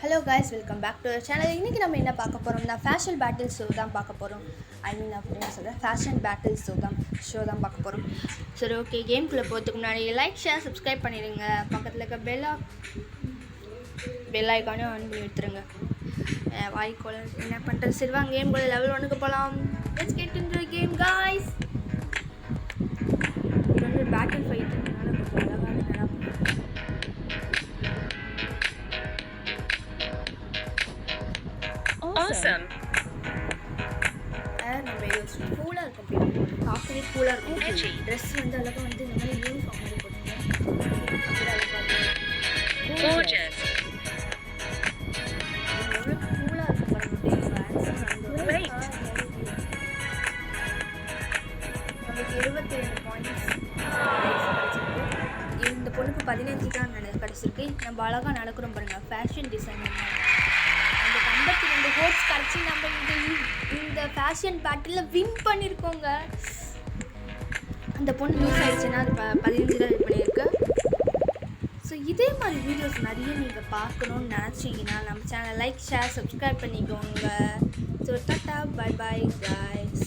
Hello guys, welcome back to channel. இன்றைக்கி நம்ம என்ன பார்க்க போகிறோம்னா ஃபேஷன் பேட்டில் ஷோ தான் பார்க்க போகிறோம். அப்படின்னு சொல்கிறேன், ஃபேஷன் பேட்டில் ஷோ தான் பார்க்க போகிறோம். சரி, ஓகே. கேம்குள்ளே போகிறதுக்கு முன்னாடி லைக், ஷேர், சப்ஸ்கிரைப் பண்ணிடுங்க. பக்கத்தில் இருக்க பெல் ஐக்கானையும் ஆன் பண்ணி விட்டுருங்க. வாய்க்கோல என்ன பண்ணுறது? சரி வாங்க, கேம்குள்ளே லெவல் 1க்கு போகலாம். Let's get into the game guys. இது வந்து பேட்டில் ஃபைட்னால கொஞ்சம் அழகான நினைப்பு. Awesome. நம்ம இது கூலாக இருக்கும், பார்க்கவே கூலாக இருக்கும். Edgy. ட்ரெஸ் வந்து அழகாக வந்து இந்த மாதிரி யூனிஃபார்ம் மாதிரி போட்டுருக்கேன். Gorgeous. எவ்வளோ கூலாக இருக்கும் பாருங்க. Great. நமக்கு 22 பாயிண்ட்ஸ் கிடச்சிருக்கு. இந்த பொண்ணுக்கு 15 தான் கிடச்சிருக்கு. நம்ம அழகாக நடக்கிறோம் பாருங்கள். ஃபேஷன் டிசைனர் அந்த 52 ஹோப்ஸ் கிடச்சி நம்ம இந்த ஃபேஷன் பேட்டில் வின் பண்ணியிருக்கோங்க. அந்த பொண்ணு லூஸ் ஆகிடுச்சுன்னா அது 15 தான் பண்ணியிருக்கு. ஸோ இதே மாதிரி வீடியோஸ் நிறைய நீங்கள் பார்க்கணுன்னு நினச்சிங்கன்னா நம்ம சேனல் லைக், ஷேர், சப்ஸ்கிரைப் பண்ணிக்கோங்க. So tata, bye bye guys.